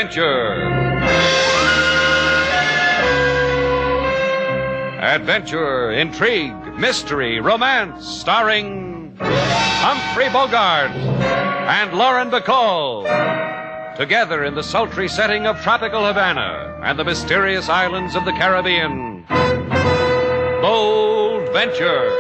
Adventure. Adventure, intrigue, mystery, romance, starring Humphrey Bogart and Lauren Bacall. Together in the sultry setting of tropical Havana and the mysterious islands of the Caribbean. Bold Venture.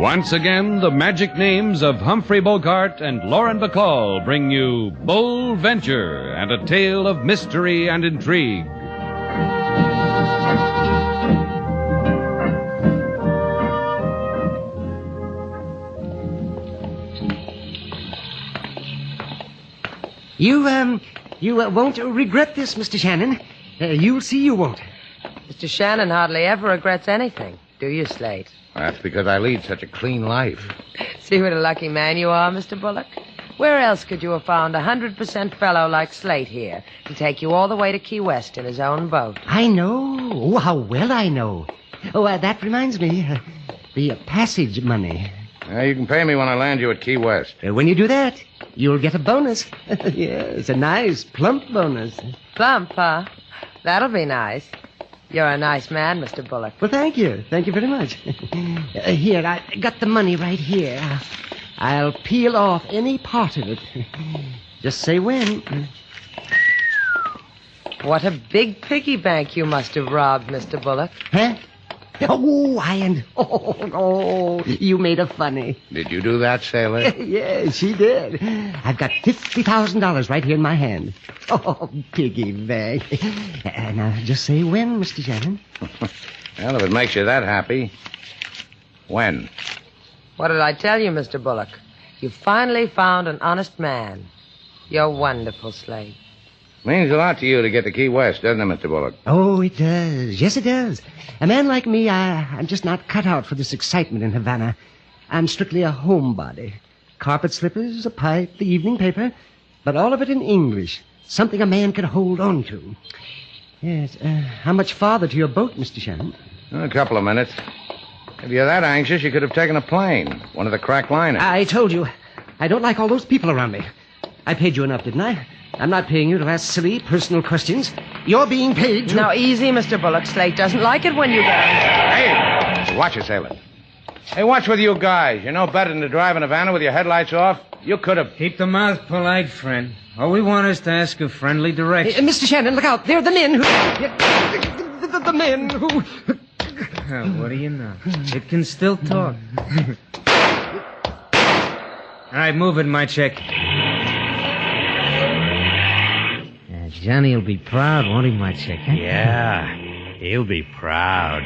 Once again, the magic names of Humphrey Bogart and Lauren Bacall bring you Bold Venture and a tale of mystery and intrigue. You won't regret this, Mr. Shannon. You'll see you won't. Mr. Shannon hardly ever regrets anything, do you, Slate? That's because I lead such a clean life. See what a lucky man you are, Mr. Bullock? Where else could you have found a 100% fellow like Slate here to take you all the way to Key West in his own boat? I know. Oh, how well I know. Oh, that reminds me. The passage money. You can pay me when I land you at Key West. When you do that, you'll get a bonus. Yes, a nice, plump bonus. Plump, huh? That'll be nice. You're a nice man, Mr. Bullock. Well, thank you. Thank you very much. Here, I got the money right here. I'll peel off any part of it. Just say when. What a big piggy bank you must have robbed, Mr. Bullock. Huh? Oh, you made a funny. Did you do that, sailor? Yes, she did. I've got $50,000 right here in my hand. Oh, piggy bank. Now, just say when, Mr. Shannon. Well, if it makes you that happy. When? What did I tell you, Mr. Bullock? You finally found an honest man. You're wonderful, Slate. Means a lot to you to get to Key West, doesn't it, Mr. Bullock? Oh, it does. Yes, it does. A man like me, I'm just not cut out for this excitement in Havana. I'm strictly a homebody. Carpet slippers, a pipe, the evening paper, but all of it in English. Something a man can hold on to. Yes, how much farther to your boat, Mr. Shannon? A couple of minutes. If you're that anxious, you could have taken a plane. One of the crack liners. I told you. I don't like all those people around me. I paid you enough, didn't I? I'm not paying you to ask silly, personal questions. You're being paid to... Now, easy, Mr. Bullock. Slate doesn't like it when you go. Hey! Watch it, sailor. Hey, what's with you guys? You know better than to drive in Havana with your headlights off? You could have... Keep the mouth polite, friend. All we want is to ask a friendly direction. Mr. Shannon, look out. They're the men who... The men who... What do you know? It can still talk. All right, move it, my check. Johnny will be proud, won't he, my chick? Huh? Yeah, he'll be proud.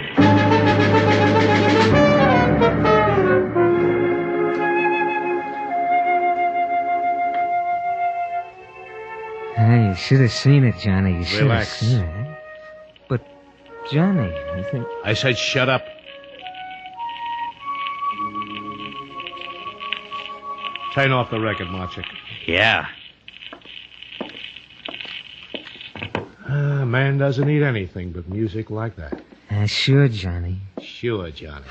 Hey, you should have seen it, Johnny. You should Relax. have seen it. Huh? But, Johnny, you think... I said shut up. Turn off the record, Marchik. Yeah. A man doesn't need anything but music like that. Sure, Johnny. Sure, Johnny.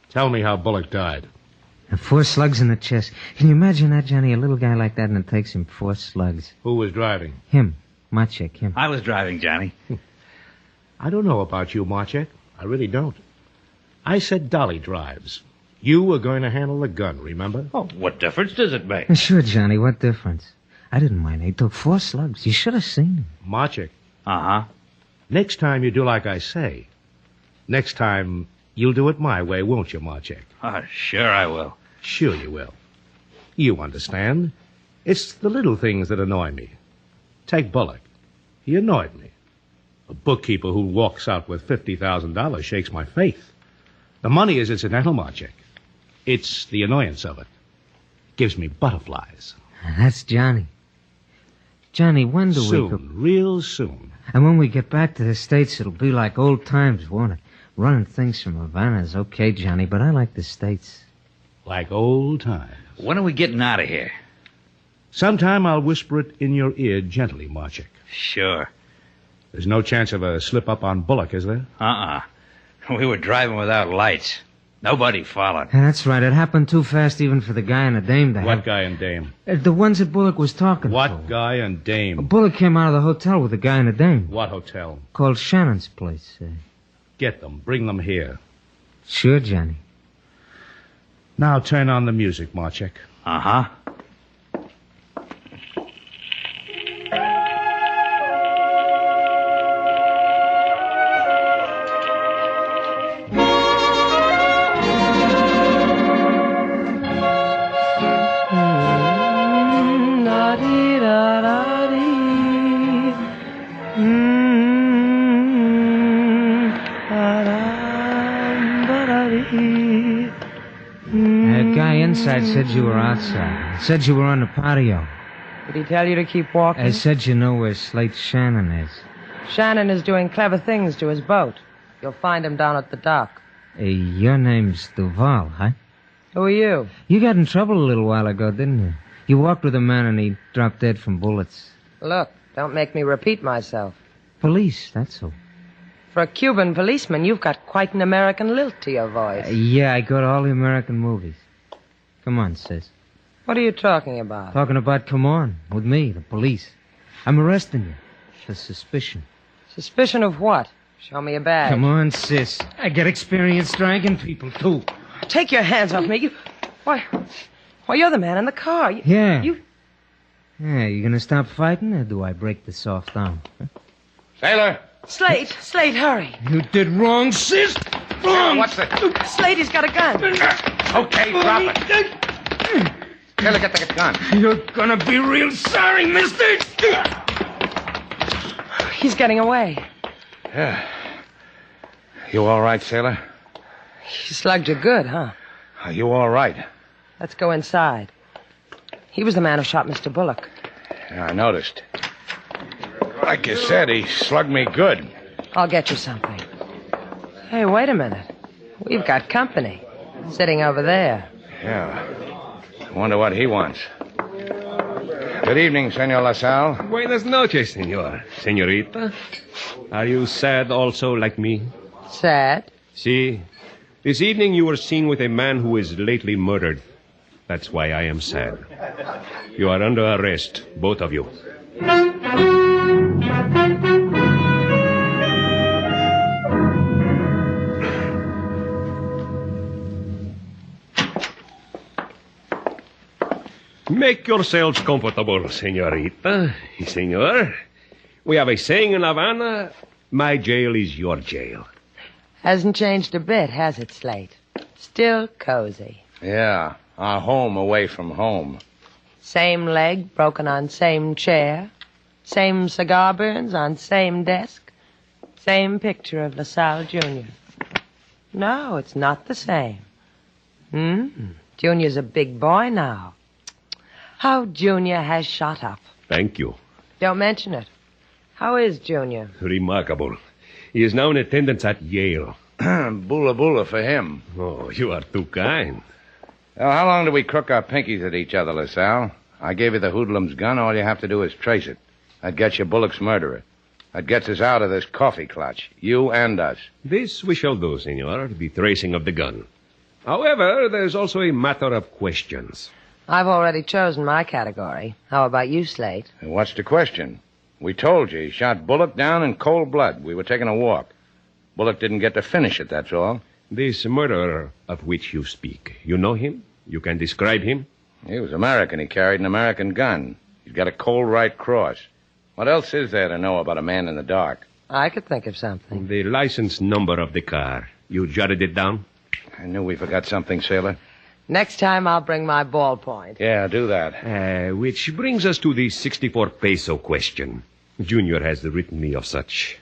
Tell me how Bullock died. 4 slugs in the chest. Can you imagine that, Johnny? A little guy like that, and it takes him 4 slugs. Who was driving? Him. My chick, him. I was driving, Johnny. I don't know about you, Marchek. I really don't. I said Dolly drives. You were going to handle the gun, remember? Oh, what difference does it make? Sure, Johnny, what difference? I didn't mind. He took 4 slugs. You should have seen him. Marchek. Uh-huh. Next time you do like I say. Next time you'll do it my way, won't you, Marchek? Oh, sure I will. Sure you will. You understand. It's the little things that annoy me. Take Bullock. He annoyed me. A bookkeeper who walks out with $50,000 shakes my faith. The money is incidental, Marchek. It's the annoyance of it. Gives me butterflies. That's Johnny. Johnny, when do we go... Soon, real soon. And when we get back to the States, it'll be like old times, won't it? Running things from Havana is okay, Johnny, but I like the States. Like old times. When are we getting out of here? Sometime I'll whisper it in your ear gently, Marchik. Sure. There's no chance of a slip-up on Bullock, is there? We were driving without lights. Nobody followed. Yeah, that's right. It happened too fast even for the guy and the dame to What guy and dame? The ones that Bullock was talking to. What guy and dame? Bullock came out of the hotel with the guy and the dame. What hotel? Called Shannon's place. Get them. Bring them here. Sure, Johnny. Now turn on the music, Marchek. Uh-huh. That guy inside said you were outside. Said you were on the patio. Did he tell you to keep walking? I said you know where Slate Shannon is. Shannon is doing clever things to his boat. You'll find him down at the dock. Your name's Duval, huh? Who are you? You got in trouble a little while ago, didn't you? You walked with a man and he dropped dead from bullets. Look, don't make me repeat myself. Police, that's all. For a Cuban policeman, you've got quite an American lilt to your voice. Yeah, I go to all the American movies. Come on, sis. What are you talking about? Talking about come on, with me, the police. I'm arresting you for suspicion. Suspicion of what? Show me a badge. Come on, sis. I get experience dragging people, too. Take your hands off me. Why, you're the man in the car. Yeah. You... Yeah, you gonna stop fighting, or do I break the soft arm? Huh? Sailor! Slate, hurry. You did wrong, sis. Wrong. What's the... Slate, he's got a gun. Okay, drop it. Sailor, get the gun. You're gonna be real sorry, mister. He's getting away. Yeah. You all right, Sailor? He slugged you good, huh? Are you all right? Let's go inside. He was the man who shot Mr. Bullock. Yeah, I noticed. Like you said, he slugged me good. I'll get you something. Hey, wait a minute. We've got company. Sitting over there. Yeah. I wonder what he wants. Good evening, Senor LaSalle. Buenas noches, senor. Senorita. Are you sad also like me? Sad? See, this evening you were seen with a man who was lately murdered. That's why I am sad. You are under arrest, both of you. Make yourselves comfortable, senorita. Senor, we have a saying in Havana, my jail is your jail. Hasn't changed a bit, has it, Slate? Still cozy. Yeah, our home away from home. Same leg broken on same chair. Same cigar burns on same desk. Same picture of LaSalle Jr. No, it's not the same. Junior's a big boy now. How Junior has shot up. Thank you. Don't mention it. How is Junior? Remarkable. He is now in attendance at Yale. Bula bula for him. Oh, you are too kind. Well, how long do we crook our pinkies at each other, LaSalle? I gave you the hoodlum's gun. All you have to do is trace it. That gets you Bullock's murderer. That gets us out of this coffee clutch. You and us. This we shall do, senor, the tracing of the gun. However, there's also a matter of questions. I've already chosen my category. How about you, Slate? And what's the question? We told you he shot Bullock down in cold blood. We were taking a walk. Bullock didn't get to finish it, that's all. This murderer of which you speak, you know him? You can describe him? He was American. He carried an American gun. He's got a cold right cross. What else is there to know about a man in the dark? I could think of something. The license number of the car. You jotted it down? I knew we forgot something, Sailor. Next time I'll bring my ballpoint. Yeah, do that. Which brings us to the 64 peso question. Junior has written me of such.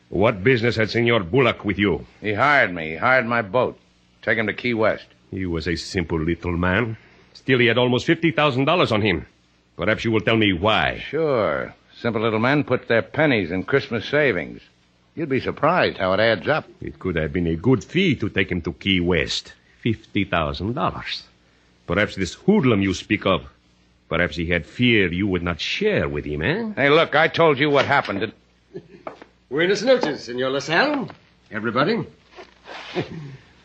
What business had Senor Bullock with you? He hired me. He hired my boat. Take him to Key West. He was a simple little man. Still, he had almost $50,000 on him. Perhaps you will tell me why. Sure. Simple little men put their pennies in Christmas savings. You'd be surprised how it adds up. It could have been a good fee to take him to Key West. $50,000. Perhaps this hoodlum you speak of, perhaps he had fear you would not share with him, eh? Hey, look, I told you what happened. Buenas noches, Senor LaSalle. Everybody.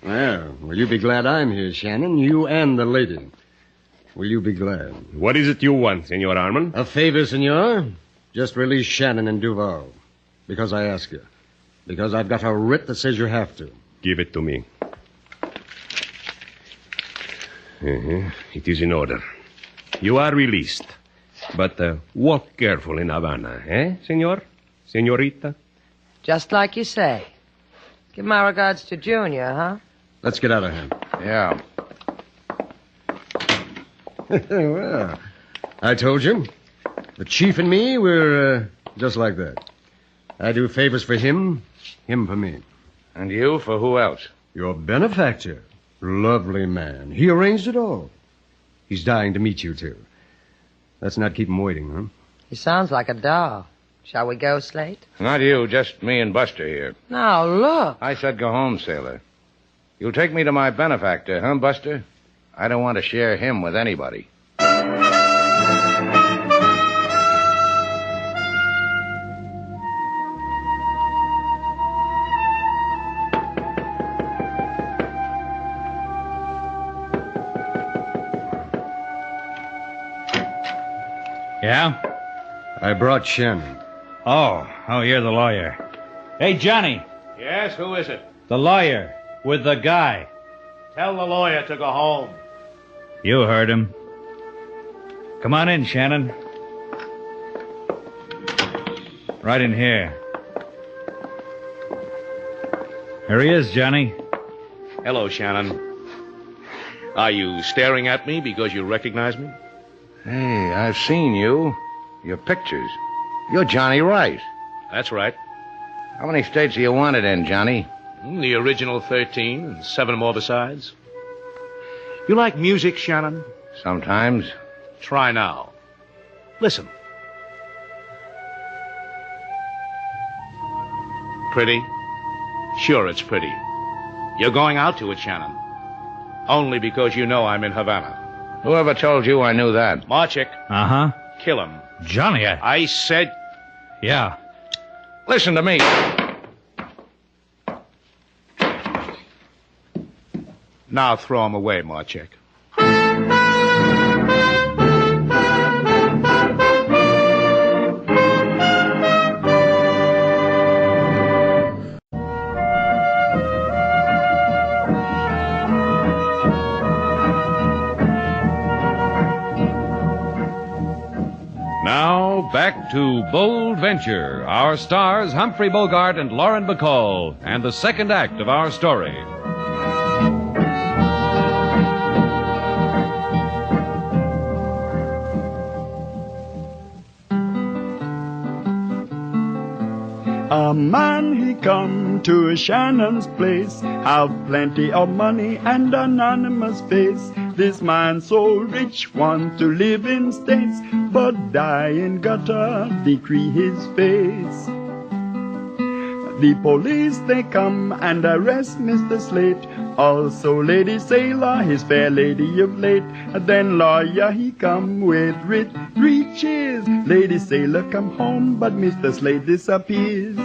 Well, will you be glad I'm here, Shannon? You and the lady. Will you be glad? What is it you want, Senor Armand? A favor, Senor. Just release Shannon and Duval. Because I ask you. Because I've got a writ that says you have to. Give it to me. It is in order. You are released. But walk careful in Havana, senor? Senorita? Just like you say. Give my regards to Junior, huh? Let's get out of here. Yeah. Well, I told you. The chief and me, we're just like that. I do favors for him, him for me. And you for who else? Your benefactor. Lovely man. He arranged it all. He's dying to meet you two. Let's not keep him waiting, huh? He sounds like a doll. Shall we go, Slate? Not you, just me and Buster here. Now, look. I said go home, sailor. You'll take me to my benefactor, huh, Buster? I don't want to share him with anybody. Yeah? I brought Shannon. Oh, you're the lawyer. Hey, Johnny, Yes, who is it? the lawyer with the guy. Tell the lawyer to go home. You heard him. Come on in, Shannon. Right in here. Here he is, Johnny. Hello, Shannon. Are you staring at me because you recognize me? Hey, I've seen you. Your pictures. You're Johnny Rice. That's right. How many states do you want it in, Johnny? The original 13 and 7 more besides. You like music, Shannon? Sometimes. Try now. Listen. Pretty? Sure, it's pretty. You're going out to it, Shannon. Only because you know I'm in Havana. Whoever told you I knew that? Marchik, Uh-huh. kill him. Johnny, I said... Yeah. Listen to me. Now throw him away, Marchik. Now, back to Bold Venture. Our stars, Humphrey Bogart and Lauren Bacall, and the second act of our story. A man he come to Shannon's place, have plenty of money and anonymous face. This man so rich want to live in states, but die in gutter decree his face. The police they come and arrest Mr. Slate, also Lady Sailor, his fair lady of late. Then lawyer he come with writ reaches. Lady Sailor come home, but Mr. Slate disappears.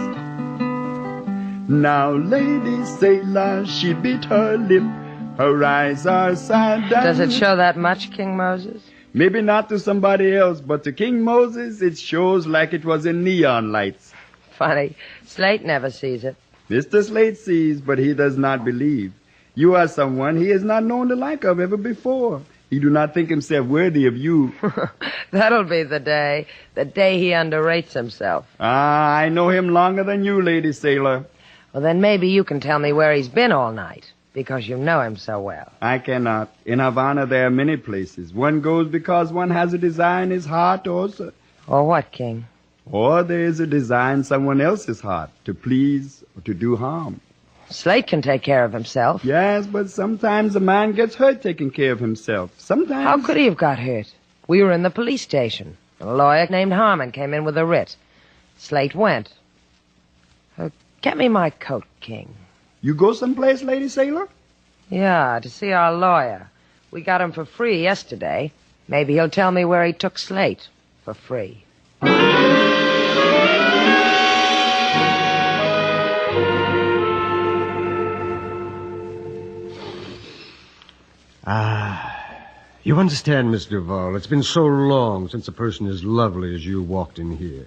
Now Lady Sailor, she bit her lip, her eyes are sad. Does it show that much, King Moses? Maybe not to somebody else, but to King Moses it shows like it was in neon lights. Funny. Slate never sees it. Mr. Slate sees, but he does not believe. You are someone he has not known the like of ever before. He do not think himself worthy of you. That'll be the day he underrates himself. Ah, I know him longer than you, Lady Sailor. Well, then maybe you can tell me where he's been all night, because you know him so well. I cannot. In Havana there are many places. One goes because one has a desire in his heart also. Or what, King? Or there is a desire in someone else's heart, to please or to do harm. Slate can take care of himself. Yes, but sometimes a man gets hurt taking care of himself. Sometimes... How could he have got hurt? We were in the police station. A lawyer named Harmon came in with a writ. Slate went. Get me my coat, King. You go someplace, Lady Sailor? Yeah, to see our lawyer. We got him for free yesterday. Maybe he'll tell me where he took Slate for free. You understand, Miss Duval, it's been so long since a person as lovely as you walked in here.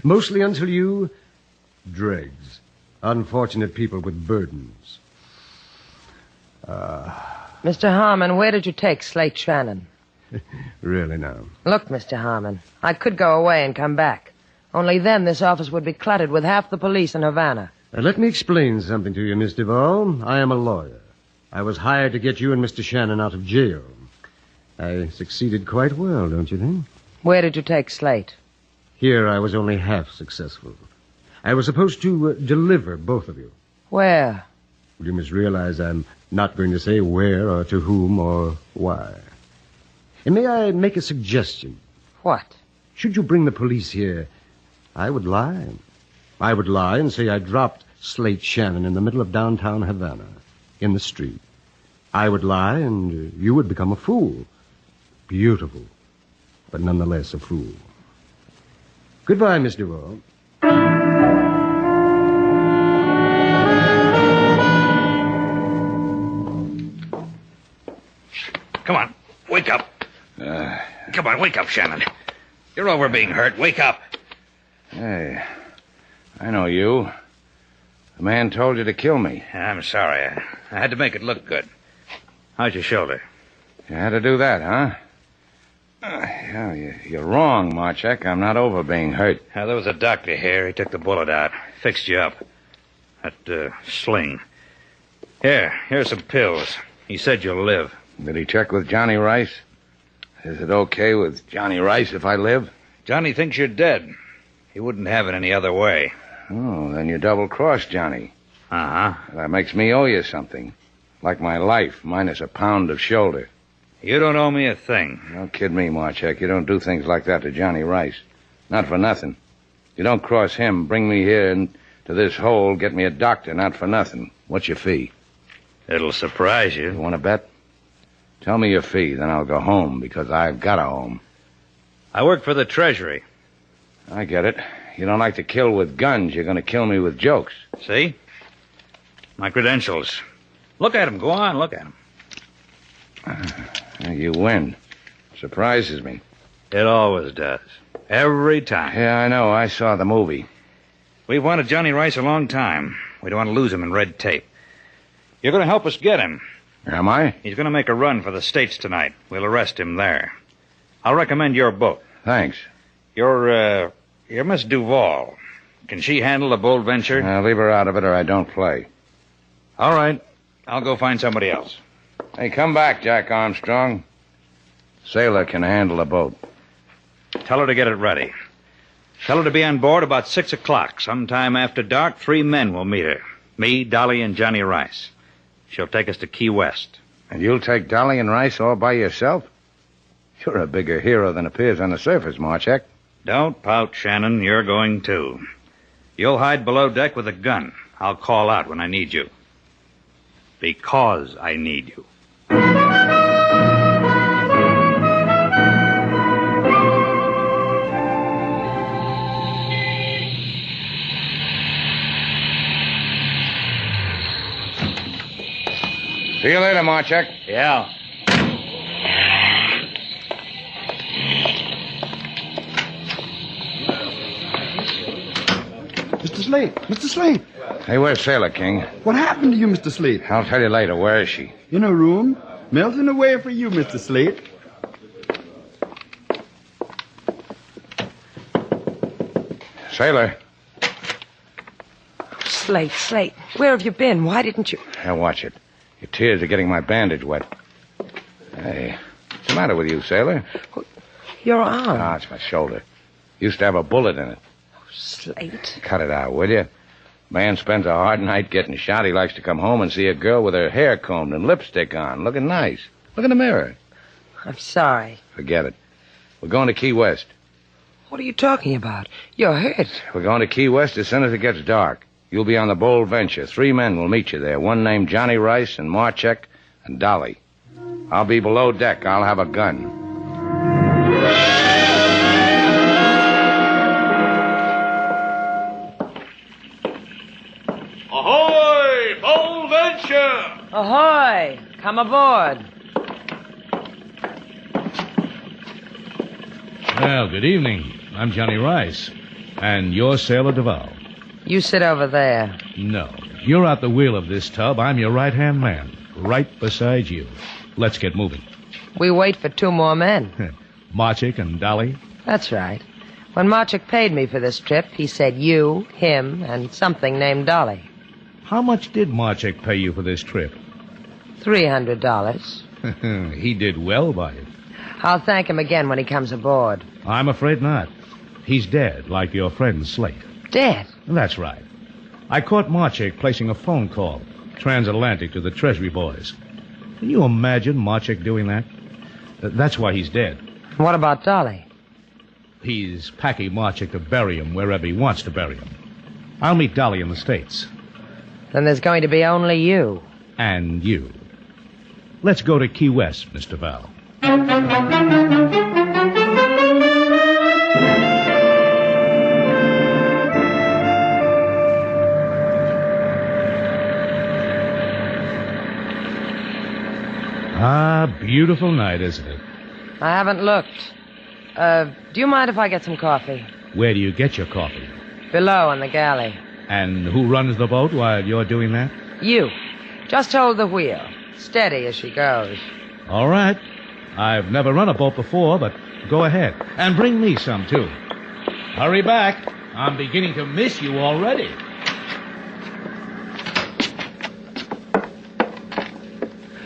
Mostly until you... dregs. Unfortunate people with burdens. Mr. Harmon, where did you take Slate Shannon? Really now. Look, Mr. Harmon, I could go away and come back. Only then this office would be cluttered with half the police in Havana. Let me explain something to you, Miss Duval. I am a lawyer. I was hired to get you and Mr. Shannon out of jail. I succeeded quite well, don't you think? Where did you take Slate? Here I was only half successful. I was supposed to deliver both of you. Where? You must realize I'm not going to say where or to whom or why. And may I make a suggestion? What? Should you bring the police here, I would lie. I would lie and say I dropped Slate Shannon in the middle of downtown Havana, in the street. I would lie and you would become a fool. Beautiful, but nonetheless a fool. Goodbye, Miss Duval. Come on, wake up. Come on, wake up, Shannon. You're over being hurt. Wake up. Hey, I know you. The man told you to kill me. I'm sorry. I had to make it look good. How's your shoulder? You had to do that, huh? Yeah, you're wrong, Marchek. I'm not over being hurt. There was a doctor here. He took the bullet out. Fixed you up. That sling. Here's some pills. He said you'll live. Did he check with Johnny Rice? Is it okay with Johnny Rice if I live? Johnny thinks you're dead. He wouldn't have it any other way. Oh, then you double-crossed Johnny. Uh-huh. That makes me owe you something. Like my life, minus a pound of shoulder. You don't owe me a thing. Don't kid me, Marchek. You don't do things like that to Johnny Rice. Not for nothing. You don't cross him, bring me here into this hole, get me a doctor, not for nothing. What's your fee? It'll surprise you. You want to bet? Tell me your fee, then I'll go home, because I've got a home. I work for the Treasury. I get it. You don't like to kill with guns. You're going to kill me with jokes. See? My credentials. Look at them. Go on, look at them. You win. Surprises me. It always does. Every time. Yeah, I know. I saw the movie. We've wanted Johnny Rice a long time. We don't want to lose him in red tape. You're going to help us get him. Am I? He's going to make a run for the States tonight. We'll arrest him there. I'll recommend your book. Thanks. You're Miss Duval. Can she handle a bold venture? Leave her out of it or I don't play. All right. I'll go find somebody else. Hey, come back, Jack Armstrong. Sailor can handle a boat. Tell her to get it ready. Tell her to be on board about 6 o'clock. Sometime after dark, 3 men will meet her. Me, Dolly, and Johnny Rice. She'll take us to Key West. And you'll take Dolly and Rice all by yourself? You're a bigger hero than appears on the surface, Marchek. Don't pout, Shannon. You're going too. You'll hide below deck with a gun. I'll call out when I need you. Because I need you. See you later, Marchek. Yeah. Mr. Slate! Mr. Slate! Hey, where's Sailor King? What happened to you, Mr. Slate? I'll tell you later. Where is she? In a room. Melting away for you, Mr. Slate. Sailor. Slate, where have you been? Why didn't you... Now, watch it. Your tears are getting my bandage wet. Hey, what's the matter with you, Sailor? Your arm. Ah, it's my shoulder. Used to have a bullet in it. Slate. Cut it out, will you? Man spends a hard night getting shot. He likes to come home and see a girl with her hair combed and lipstick on, looking nice. Look in the mirror. I'm sorry. Forget it. We're going to Key West. What are you talking about? You're hurt. We're going to Key West as soon as it gets dark. You'll be on the Bold Venture. 3 men will meet you there. One named Johnny Rice and Marchek and Dolly. I'll be below deck. I'll have a gun. Ahoy! Bold Venture! Ahoy! Come aboard. Well, good evening. I'm Johnny Rice. And you're Sailor Duval. You sit over there. No. You're at the wheel of this tub. I'm your right-hand man. Right beside you. Let's get moving. We wait for 2 more men. Marchik and Dolly? That's right. When Marchik paid me for this trip, he said you, him, and something named Dolly. How much did Marchik pay you for this trip? $300. He did well by it. I'll thank him again when he comes aboard. I'm afraid not. He's dead, like your friend Slate. Dead? That's right. I caught Marchik placing a phone call, transatlantic, to the Treasury boys. Can you imagine Marchik doing that? That's why he's dead. What about Dolly? He's packing Marchik to bury him wherever he wants to bury him. I'll meet Dolly in the States. Then there's going to be only you. And you. Let's go to Key West, Mr. Val. Ah, beautiful night, isn't it? I haven't looked. Do you mind if I get some coffee? Where do you get your coffee? Below in the galley. And who runs the boat while you're doing that? You. Just hold the wheel. Steady as she goes. All right. I've never run a boat before, but go ahead. And bring me some, too. Hurry back. I'm beginning to miss you already.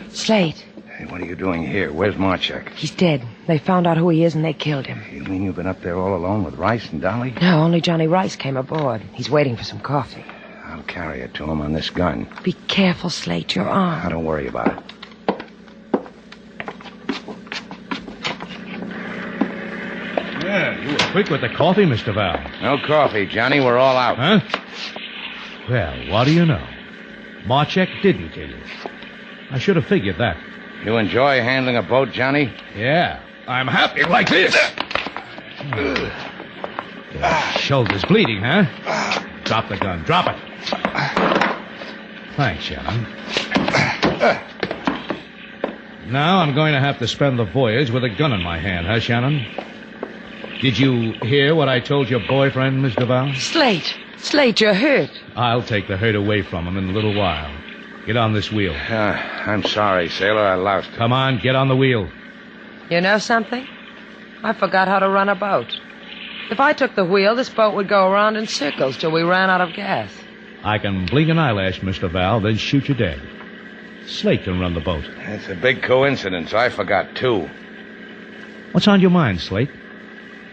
Slate. Hey, what are you doing here? Where's Marchik? He's dead. They found out who he is and they killed him. You mean you've been up there all alone with Rice and Dolly? No, only Johnny Rice came aboard. He's waiting for some coffee. I'll carry it to him on this gun. Be careful, Slate. Your arm. Now, don't worry about it. Yeah, you were quick with the coffee, Mr. Val. No coffee, Johnny. We're all out. Huh? Well, what do you know? Marchik didn't kill you. I should have figured that. You enjoy handling a boat, Johnny? Yeah, I'm happy like this. Shoulder's bleeding, huh? Drop the gun. Drop it. Thanks, Shannon. Now I'm going to have to spend the voyage with a gun in my hand, huh, Shannon? Did you hear what I told your boyfriend, Miss Duval? Slate. Slate, you're hurt. I'll take the hurt away from him in a little while. Get on this wheel. I'm sorry, sailor. I lost it. Come on, get on the wheel. You know something? I forgot how to run a boat. If I took the wheel, this boat would go around in circles till we ran out of gas. I can blink an eyelash, Mr. Val, then shoot you dead. Slate can run the boat. It's a big coincidence. I forgot, too. What's on your mind, Slate?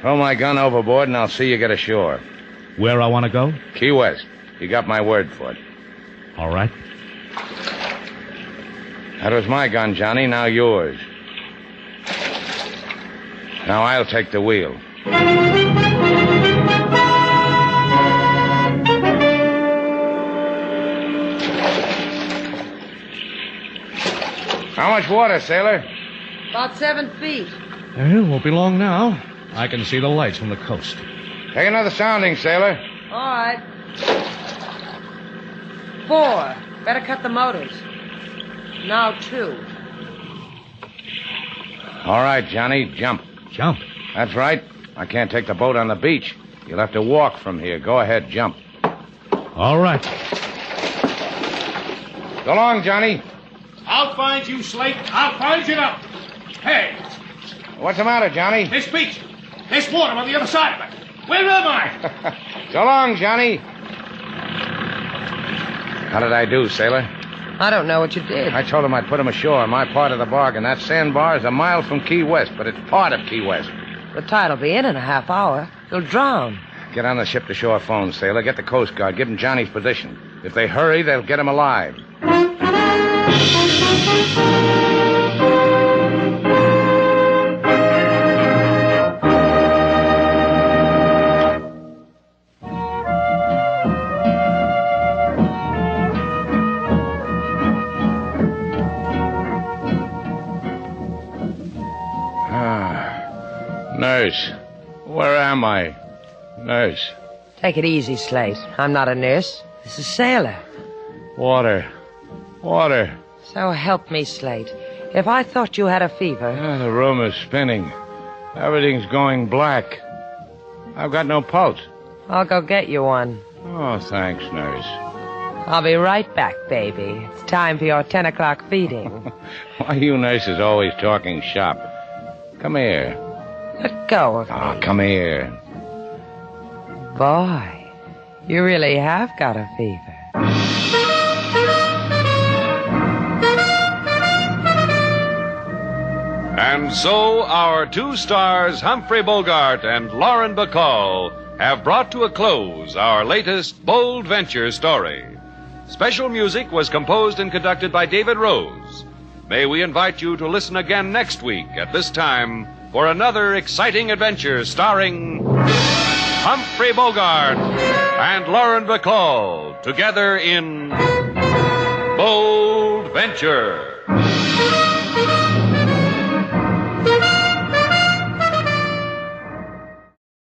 Throw my gun overboard and I'll see you get ashore. Where I want to go? Key West. You got my word for it. All right. That was my gun, Johnny. Now yours. Now I'll take the wheel. How much water, sailor? About 7 feet. It won't be long now. I can see the lights from the coast. Take another sounding, sailor. All right. 4. Better cut the motors. Now 2. All right, Johnny, jump. Jump? That's right. I can't take the boat on the beach. You'll have to walk from here. Go ahead, jump. All right. So long, Johnny. I'll find you, Slate. I'll find you now. Hey, What's the matter, Johnny? this beach. There's water on the other side of it. Where am I? So long, Johnny. How did I do, sailor? I don't know what you did. I told him I'd put him ashore on my part of the bargain. That sandbar is a mile from Key West, but it's part of Key West. The tide'll be in a half hour. You'll drown. Get on the ship-to-shore phone, sailor. Get the Coast Guard. Give them Johnny's position. If they hurry, they'll get him alive. Nurse. Where am I? Nurse. Take it easy, Slate. I'm not a nurse. This is Sailor. Water. Water. So help me, Slate. If I thought you had a fever... The room is spinning. Everything's going black. I've got no pulse. I'll go get you one. Oh, thanks, nurse. I'll be right back, baby. It's time for your 10 o'clock feeding. Why you nurses always talking shop? Come here. Let go of me. Oh, come here. Boy, you really have got a fever. And so our two stars, Humphrey Bogart and Lauren Bacall, have brought to a close our latest bold venture story. Special music was composed and conducted by David Rose. May we invite you to listen again next week at this time for another exciting adventure starring Humphrey Bogart and Lauren Bacall together in Bold Venture.